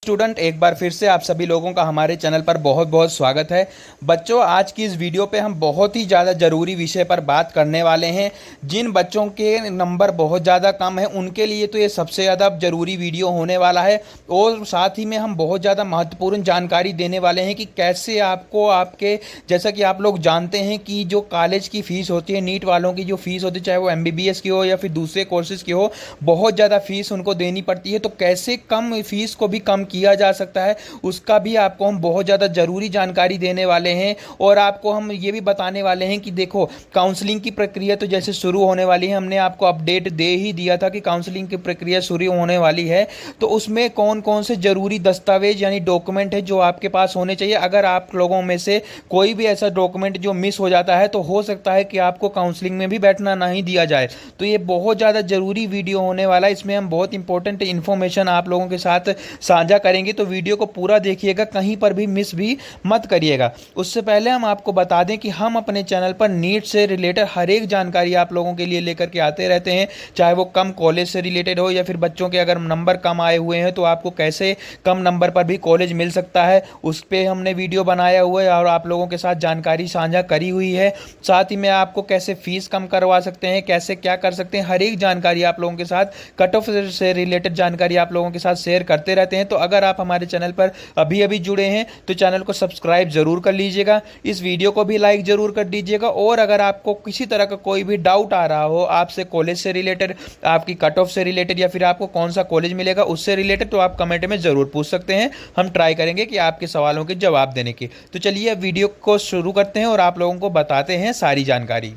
Student, एक बार फिर से आप सभी लोगों का हमारे चैनल पर बहुत बहुत स्वागत है। बच्चों, आज की इस वीडियो पे हम बहुत ही ज़्यादा ज़रूरी विषय पर बात करने वाले हैं। जिन बच्चों के नंबर बहुत ज़्यादा कम है उनके लिए तो ये सबसे ज़्यादा ज़रूरी वीडियो होने वाला है। और साथ ही में हम बहुत ज़्यादा महत्वपूर्ण जानकारी देने वाले हैं कि कैसे आपको आपके, जैसा कि आप लोग जानते हैं कि जो कॉलेज की फ़ीस होती है, नीट वालों की जो फ़ीस होती है, चाहे वो MBBS की हो या फिर दूसरे कोर्सेज़ की हो, बहुत ज़्यादा फ़ीस उनको देनी पड़ती है। तो कैसे कम फ़ीस को भी कम किया जा सकता है, उसका भी आपको हम बहुत ज़्यादा ज़रूरी जानकारी देने वाले हैं। और आपको हम ये भी बताने वाले हैं कि देखो, काउंसलिंग की प्रक्रिया तो जैसे शुरू होने वाली है, हमने आपको अपडेट दे ही दिया था कि काउंसलिंग की प्रक्रिया शुरू होने वाली है। तो उसमें कौन कौन से ज़रूरी दस्तावेज यानी डॉक्यूमेंट है जो आपके पास होने चाहिए। अगर आप लोगों में से कोई भी ऐसा डॉक्यूमेंट जो मिस हो जाता है तो हो सकता है कि आपको काउंसलिंग में भी बैठना नहीं दिया जाए। तो ये बहुत ज़्यादा ज़रूरी वीडियो होने वाला है। इसमें हम बहुत इंपॉर्टेंट इन्फॉर्मेशन आप लोगों के साथ साझा करेंगे, तो वीडियो को पूरा देखिएगा, कहीं पर भी मिस भी मत करिएगा। उससे पहले हम आपको बता दें कि हम अपने चैनल पर नीट से रिलेटेड हर एक जानकारी आप लोगों के लिए लेकर के आते रहते हैं, चाहे वो कम कॉलेज से रिलेटेड हो या फिर बच्चों के अगर नंबर कम आए हुए हैं तो आपको कैसे कम नंबर पर भी कॉलेज मिल सकता है, उस पर हमने वीडियो बनाया हुआ है और आप लोगों के साथ जानकारी साझा करी हुई है। साथ ही में आपको कैसे फीस कम करवा सकते हैं, कैसे क्या कर सकते हैं, हर एक जानकारी आप लोगों के साथ, कट ऑफ से रिलेटेड जानकारी आप लोगों के साथ शेयर करते रहते हैं। तो अगर आप हमारे चैनल पर अभी अभी जुड़े हैं तो चैनल को सब्सक्राइब जरूर कर लीजिएगा, इस वीडियो को भी लाइक जरूर कर दीजिएगा। और अगर आपको किसी तरह का कोई भी डाउट आ रहा हो, आपसे कॉलेज से रिलेटेड, आपकी कट ऑफ से रिलेटेड या फिर आपको कौन सा कॉलेज मिलेगा उससे रिलेटेड, तो आप कमेंट में जरूर पूछ सकते हैं। हम ट्राई करेंगे कि आपके सवालों के जवाब देने की। तो चलिए अब वीडियो को शुरू करते हैं और आप लोगों को बताते हैं सारी जानकारी।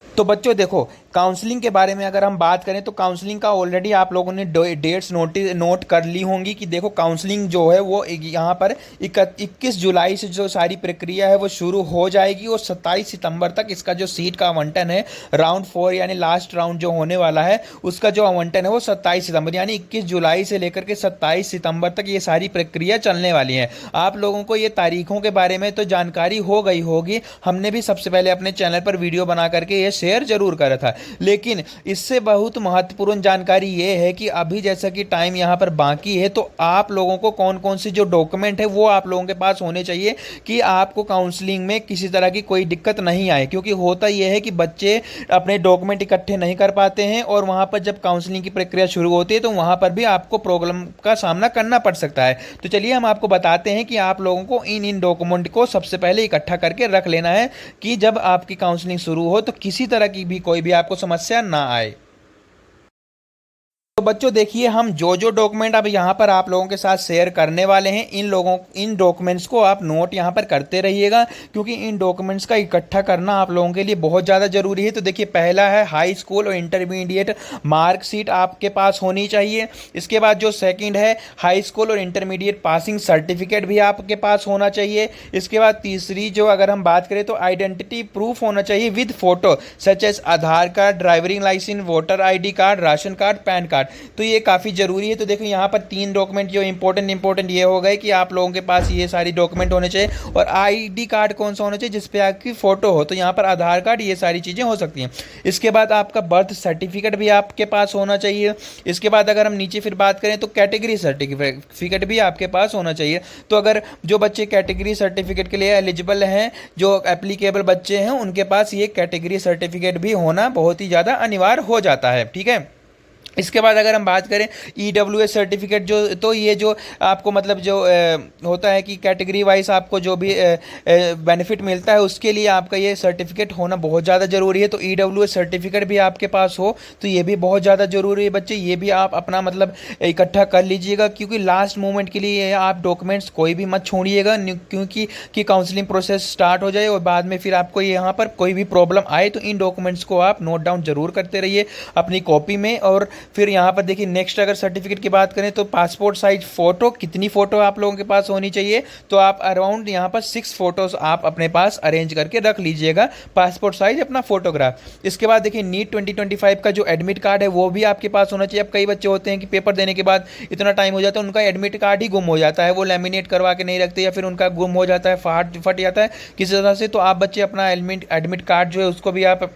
तो बच्चों देखो, काउंसलिंग के बारे में अगर हम बात करें तो काउंसलिंग का ऑलरेडी आप लोगों ने डेट्स नोट कर ली होंगी कि देखो, काउंसलिंग जो है वो यहाँ पर 21 जुलाई से जो सारी प्रक्रिया है वो शुरू हो जाएगी और 27 सितंबर तक इसका जो सीट का आवंटन है, राउंड 4 यानी लास्ट राउंड जो होने वाला है, उसका जो आवंटन है वो 27 सितंबर यानी 21 जुलाई से लेकर के 27 सितंबर तक ये सारी प्रक्रिया चलने वाली है। आप लोगों को ये तारीखों के बारे में तो जानकारी हो गई होगी, हमने भी सबसे पहले अपने चैनल पर वीडियो बना करके ये शेयर जरूर करा था। लेकिन इससे बहुत महत्वपूर्ण जानकारी ये है कि अभी जैसा कि टाइम यहाँ पर बाकी है, तो आप लोगों को कौन कौन से जो डॉक्यूमेंट है वो आप लोगों के पास होने चाहिए कि आपको काउंसलिंग में किसी तरह की कोई दिक्कत नहीं आए। क्योंकि होता यह है कि बच्चे अपने डॉक्यूमेंट इकट्ठे नहीं कर पाते हैं और वहाँ पर जब काउंसलिंग की प्रक्रिया शुरू होती है तो वहाँ पर भी आपको प्रॉब्लम का सामना करना पड़ सकता है। तो चलिए हम आपको बताते हैं कि आप लोगों को इन डॉक्यूमेंट को सबसे पहले इकट्ठा करके रख लेना है कि जब आपकी काउंसलिंग शुरू हो तो किसी तरह की भी कोई भी आपको समस्या ना आए। तो बच्चों देखिए, हम जो जो डॉक्यूमेंट अब यहाँ पर आप लोगों के साथ शेयर करने वाले हैं, इन डॉक्यूमेंट्स को आप नोट यहाँ पर करते रहिएगा, क्योंकि इन डॉक्यूमेंट्स का इकट्ठा करना आप लोगों के लिए बहुत ज़्यादा ज़रूरी है। तो देखिए, पहला है हाई स्कूल और इंटरमीडिएट मार्कशीट आपके पास होनी चाहिए। इसके बाद जो सेकंड है, हाई स्कूल और इंटरमीडिएट पासिंग सर्टिफिकेट भी आपके पास होना चाहिए। इसके बाद तीसरी जो अगर हम बात करें तो आइडेंटिटी प्रूफ होना चाहिए with photo, such as Aadhaar card, driving license, voter ID card, ration card, PAN card. तो ये काफ़ी ज़रूरी है। तो देखो, यहाँ पर 3 डॉक्यूमेंट जो इंपॉर्टेंट ये हो गए कि आप लोगों के पास ये सारी डॉक्यूमेंट होने चाहिए। और ID कार्ड कौन सा होना चाहिए, जिसपे आपकी फ़ोटो हो, तो यहाँ पर आधार कार्ड, ये सारी चीज़ें हो सकती हैं। इसके बाद आपका बर्थ सर्टिफिकेट भी आपके पास होना चाहिए। इसके बाद अगर हम नीचे फिर बात करें तो कैटेगरी सर्टिफिकेट भी आपके पास होना चाहिए। तो अगर जो बच्चे कैटेगरी सर्टिफिकेट के लिए एलिजिबल हैं, जो एप्लीकेबल बच्चे हैं, उनके पास ये कैटेगरी सर्टिफिकेट भी होना बहुत ही ज़्यादा अनिवार्य हो जाता है। ठीक है। इसके बाद अगर हम बात करें EWS सर्टिफिकेट, जो तो ये जो आपको मतलब जो होता है कि कैटेगरी वाइज आपको जो भी बेनिफिट मिलता है, उसके लिए आपका ये सर्टिफिकेट होना बहुत ज़्यादा ज़रूरी है। तो EWS सर्टिफिकेट भी आपके पास हो तो ये भी बहुत ज़्यादा ज़रूरी है बच्चे। ये भी आप अपना मतलब इकट्ठा कर लीजिएगा, क्योंकि लास्ट मोमेंट के लिए आप डॉक्यूमेंट्स कोई भी मत छोड़िएगा, क्योंकि काउंसलिंग प्रोसेस स्टार्ट हो जाए और बाद में फिर आपको यहाँ पर कोई भी प्रॉब्लम आए तो इन डॉक्यूमेंट्स को आप नोट डाउन जरूर करते रहिए अपनी कॉपी में। और फिर यहाँ पर देखिए, नेक्स्ट अगर सर्टिफिकेट की बात करें तो पासपोर्ट साइज फ़ोटो, कितनी फ़ोटो आप लोगों के पास होनी चाहिए, तो आप अराउंड यहाँ पर 6 फोटोज़ आप अपने पास अरेंज करके रख लीजिएगा, पासपोर्ट साइज अपना फोटोग्राफ। इसके बाद देखिए, नीट 2025 का जो एडमिट कार्ड है वो भी आपके पास होना चाहिए। अब कई बच्चे होते हैं कि पेपर देने के बाद इतना टाइम हो जाता है, उनका एडमिट कार्ड ही गुम हो जाता है, वो लैमिनेट करवा के नहीं रखते या फिर उनका गुम हो जाता है, फट जाता है किसी तरह से। तो आप बच्चे अपना एडमिट कार्ड जो है उसको भी आप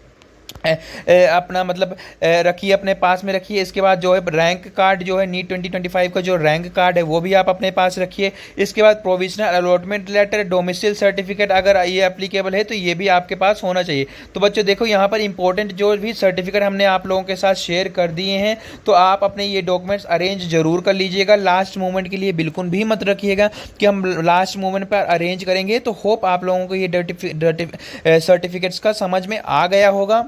अपना मतलब रखिए, अपने पास में रखिए। इसके बाद जो है रैंक कार्ड जो है नीट 2025 का जो रैंक कार्ड है वो भी आप अपने पास रखिए। इसके बाद provisional allotment letter, domicile certificate अगर ये एप्लीकेबल है तो ये भी आपके पास होना चाहिए। तो बच्चों देखो यहाँ पर इंपॉर्टेंट जो भी सर्टिफिकेट हमने आप लोगों के साथ शेयर कर दिए हैं, तो आप अपने ये डॉक्यूमेंट्स अरेंज जरूर कर लीजिएगा। लास्ट मोमेंट के लिए बिल्कुल भी मत रखिएगा कि हम लास्ट मोमेंट पर अरेंज करेंगे। तो होप आप लोगों को ये सर्टिफिकेट्स का समझ में आ गया होगा।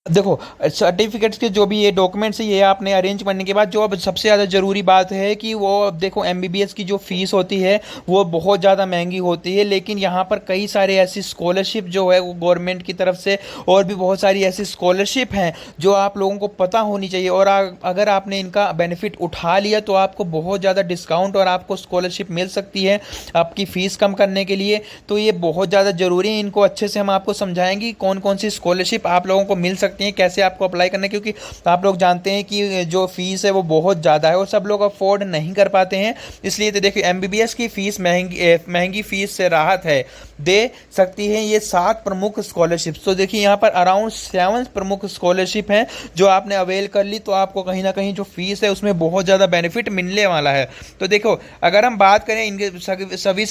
देखो सर्टिफिकेट्स के जो भी ये डॉक्यूमेंट्स है ये आपने अरेंज करने के बाद जो अब सबसे ज़्यादा ज़रूरी बात है कि वो अब देखो एमबीबीएस की जो फीस होती है वो बहुत ज़्यादा महंगी होती है, लेकिन यहाँ पर कई सारे ऐसी स्कॉलरशिप जो है वो गवर्नमेंट की तरफ से और भी बहुत सारी ऐसी स्कॉलरशिप हैं जो आप लोगों को पता होनी चाहिए। और अगर आपने इनका बेनिफिट उठा लिया तो आपको बहुत ज़्यादा डिस्काउंट और आपको स्कॉलरशिप मिल सकती है आपकी फ़ीस कम करने के लिए। तो ये बहुत ज़्यादा ज़रूरी है, इनको अच्छे से हम आपको समझाएंगे कौन कौन सी स्कॉलरशिप आप लोगों को मिल सकती हैं, कैसे आपको अप्लाई करना है। क्योंकि आप लोग जानते हैं कि जो फीस है वो बहुत ज़्यादा है और सब लोग अफोर्ड नहीं कर पाते हैं। इसलिए तो देखिए एमबीबीएस की फीस महंगी फीस से राहत है दे सकती है ये 7 प्रमुख स्कॉलरशिप। तो देखिए यहाँ पर अराउंड 7 प्रमुख स्कॉलरशिप हैं जो आपने अवेल कर ली तो आपको कहीं ना कहीं जो फीस है उसमें बहुत ज़्यादा बेनिफिट मिलने वाला है। तो देखो अगर हम बात करें इनके सभी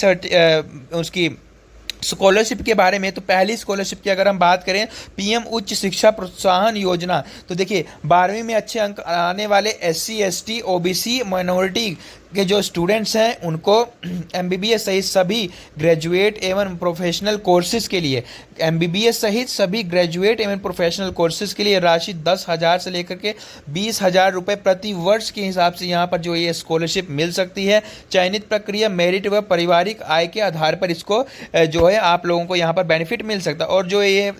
उसकी स्कॉलरशिप के बारे में, तो पहली स्कॉलरशिप की अगर हम बात करें पीएम उच्च शिक्षा प्रोत्साहन योजना, तो देखिए 12वीं में अच्छे अंक आने वाले एससी एसटी ओबीसी माइनॉरिटी के जो स्टूडेंट्स हैं उनको एमबीबीएस सहित सभी ग्रेजुएट एवं प्रोफेशनल कोर्सेज के लिए एमबीबीएस सहित सभी ग्रेजुएट एवं प्रोफेशनल कोर्सेज के लिए राशि 10,000 से लेकर के 20,000 रुपये प्रति वर्ष के हिसाब से यहाँ पर जो ये स्कॉलरशिप मिल सकती है। चयनित प्रक्रिया मेरिट व पारिवारिक आय के आधार पर इसको जो है आप लोगों को यहाँ पर बेनिफिट मिल सकता है। और जो ये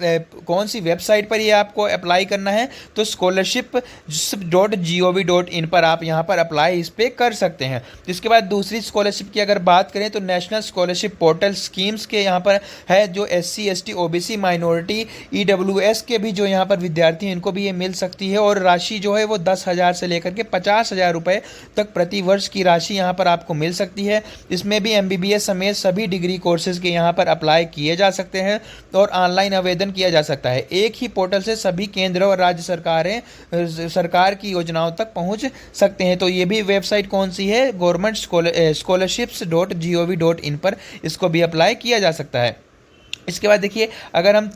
कौन सी वेबसाइट पर ये आपको अप्लाई करना है, तो scholarship.gov.in पर आप यहाँ पर अप्लाई इस पर कर सकते हैं। इसके बाद दूसरी स्कॉलरशिप की अगर बात करें तो नेशनल स्कॉलरशिप पोर्टल स्कीम्स के यहाँ पर है जो SC ST OBC minority EWS के भी जो यहाँ पर विद्यार्थी हैं इनको भी ये मिल सकती है। और राशि जो है वो 10,000 से लेकर के 50,000 रुपये तक प्रति वर्ष की राशि यहाँ पर आपको मिल सकती है। इसमें भी एमबीबीएस समेत सभी डिग्री कोर्सेज के यहाँ पर अप्लाई किए जा सकते हैं और ऑनलाइन आवेदन किया जा सकता है। एक ही पोर्टल से सभी केंद्र और राज्य सरकार की योजनाओं तक पहुँच सकते हैं। तो ये भी वेबसाइट कौन सी है, गवर्नमेंट scholarships.gov.in पर इसको भी अप्लाई किया जा सकता है। इसके बाद देखिए अगर हम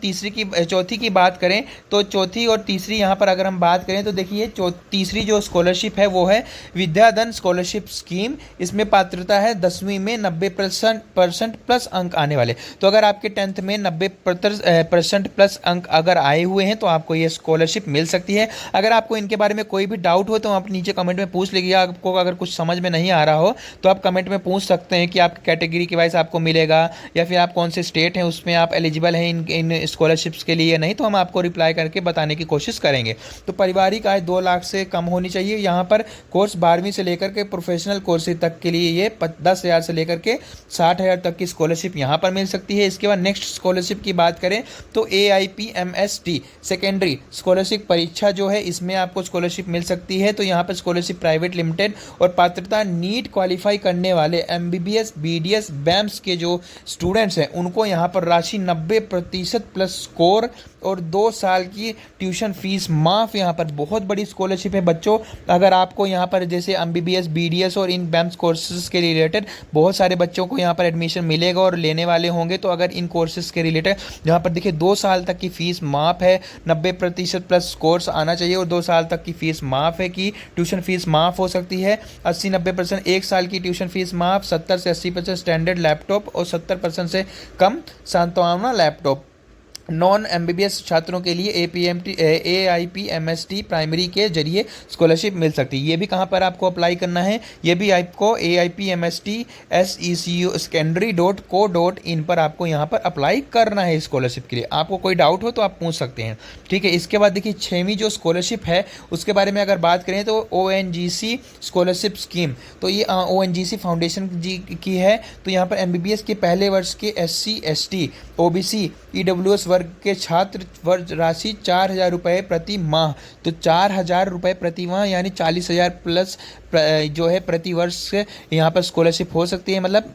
चौथी की बात करें तो चौथी और तीसरी यहाँ पर अगर हम बात करें तो देखिए तीसरी जो स्कॉलरशिप है वो है विद्याधन स्कॉलरशिप स्कीम। इसमें पात्रता है 10वीं में 90% प्लस अंक आने वाले। तो अगर आपके 10th में 90% प्लस अंक अगर आए हुए हैं तो आपको ये स्कॉलरशिप मिल सकती है। अगर आपको इनके बारे में कोई भी डाउट हो तो आप नीचे कमेंट में पूछ लीजिए। आपको अगर कुछ समझ में नहीं आ रहा हो तो आप कमेंट में पूछ सकते हैं कि आपकी कैटेगरी के वाइज आपको मिलेगा या फिर आप कौन से स्टेट हैं उसमें आप एलिजिबल हैं इन स्कॉलरशिप्स के लिए, नहीं तो हम आपको रिप्लाई करके बताने की कोशिश करेंगे। तो पारिवारिक आय 2 लाख से कम होनी चाहिए। यहाँ पर कोर्स 12वीं से लेकर के प्रोफेशनल कोर्सेज तक के लिए ये 10,000 से लेकर के 60,000 तक की स्कॉलरशिप यहाँ पर मिल सकती है। इसके बाद नेक्स्ट स्कॉलरशिप की बात करें तो AIPMST सेकेंडरी स्कॉलरशिप परीक्षा जो है इसमें आपको स्कॉलरशिप मिल सकती है। तो यहाँ पर स्कॉलरशिप प्राइवेट लिमिटेड और पात्रता नीट क्वालिफाई करने वाले MBBS BDS BAMS के जो स्टूडेंट्स हैं उनको यहाँ पर राशि 90% प्लस स्कोर और 2 साल की ट्यूशन फीस माफ। यहाँ पर बहुत बड़ी स्कॉलरशिप है बच्चों। अगर आपको यहाँ पर जैसे MBBS BDS और इन BAMS कोर्सेज के रिलेटेड बहुत सारे बच्चों को यहाँ पर एडमिशन मिलेगा और लेने वाले होंगे, तो अगर इन कोर्सेज के रिलेटेड यहाँ पर देखिए 2 साल तक की फीस माफ है, 90% प्लस कोर्स आना चाहिए और 2 साल तक की फीस माफ है कि ट्यूशन फीस माफ हो सकती है। 80-90% 1 साल की ट्यूशन फीस माफ, 70 से 80% स्टैंडर्ड लैपटॉप और 70% से कम सांत्वना लैपटॉप। नॉन MBBS छात्रों के लिए AIPMST प्राइमरी के जरिए स्कॉलरशिप मिल सकती है। ये भी कहाँ पर आपको अप्लाई करना है, ये भी आपको AIPMST SECU secondary.co.in पर आपको यहाँ पर अप्लाई करना है स्कॉलरशिप के लिए। आपको कोई डाउट हो तो आप पूछ सकते हैं, ठीक है। इसके बाद देखिए 6वीं जो स्कॉलरशिप है उसके बारे में अगर बात करें तो ONGC स्कॉलरशिप स्कीम, तो ये ONGC फाउंडेशन जी की है। तो यहाँ पर MBBS के पहले वर्ष के SC ST OBC EWS वर्ग के छात्र वर्ग राशि 4,000 रुपये प्रति माह। तो 4,000 रुपये प्रति माह यानी 40,000 प्लस जो है प्रति वर्ष यहाँ पर स्कॉलरशिप हो सकती है। मतलब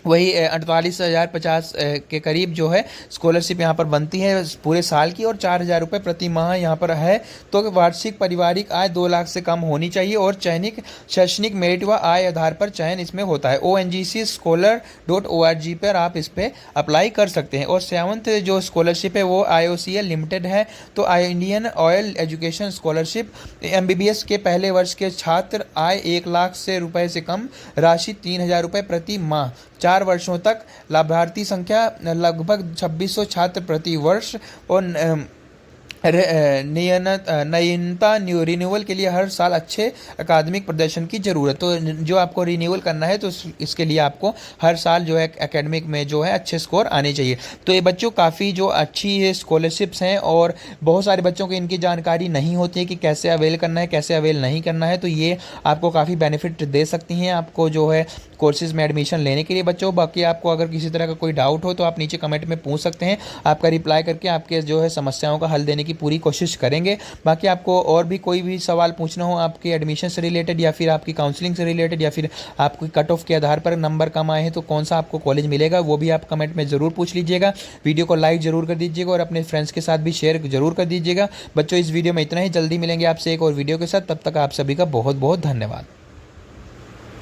वही 48,050 के करीब जो है स्कॉलरशिप यहाँ पर बनती है पूरे साल की, और 4,000 रुपये प्रति माह यहाँ पर है। तो वार्षिक पारिवारिक आय 2 लाख से कम होनी चाहिए, और चयनिक शैक्षणिक मेरिट व आय आधार पर चयन इसमें होता है। ONGC scholar.org पर आप इस पर अप्लाई कर सकते हैं। और 7th जो स्कॉलरशिप है वो IOCL लिमिटेड है। तो Indian oil education scholarship, MBBS के पहले वर्ष के छात्र, आय 1 लाख से रुपये से कम, राशि 3,000 रुपये प्रति माह, 4 वर्षों तक, लाभार्थी संख्या लगभग 2600 छात्र प्रति वर्ष, और नवीनता रिन्यूअल के लिए हर साल अच्छे अकादमिक प्रदर्शन की ज़रूरत। तो जो आपको रिन्यूअल करना है तो इसके लिए आपको हर साल जो है एकेडमिक में जो है अच्छे स्कोर आने चाहिए। तो ये बच्चों काफ़ी जो अच्छी स्कॉलरशिप्स हैं, और बहुत सारे बच्चों को इनकी जानकारी नहीं होती है कि कैसे अवेल करना है, कैसे अवेल नहीं करना है। तो ये आपको काफ़ी बेनिफिट दे सकती हैं आपको जो है कोर्सेज़ में एडमिशन लेने के लिए बच्चों। बाकी आपको अगर किसी तरह का कोई डाउट हो तो आप नीचे कमेंट में पूछ सकते हैं, आपका रिप्लाई करके आपके जो है समस्याओं का हल देने की पूरी कोशिश करेंगे। बाकी आपको और भी कोई भी सवाल पूछना हो आपके एडमिशन से रिलेटेड, या फिर आपकी काउंसलिंग से रिलेटेड, या फिर आपकी कट ऑफ के आधार पर नंबर कम आए हैं तो कौन सा आपको कॉलेज मिलेगा, वो भी आप कमेंट में ज़रूर पूछ लीजिएगा। वीडियो को लाइक ज़रूर कर दीजिएगा, और अपने फ्रेंड्स के साथ भी शेयर ज़रूर कर दीजिएगा। बच्चों इस वीडियो में इतना ही, जल्दी मिलेंगे आपसे एक और वीडियो के साथ। तब तक आप सभी का बहुत बहुत धन्यवाद।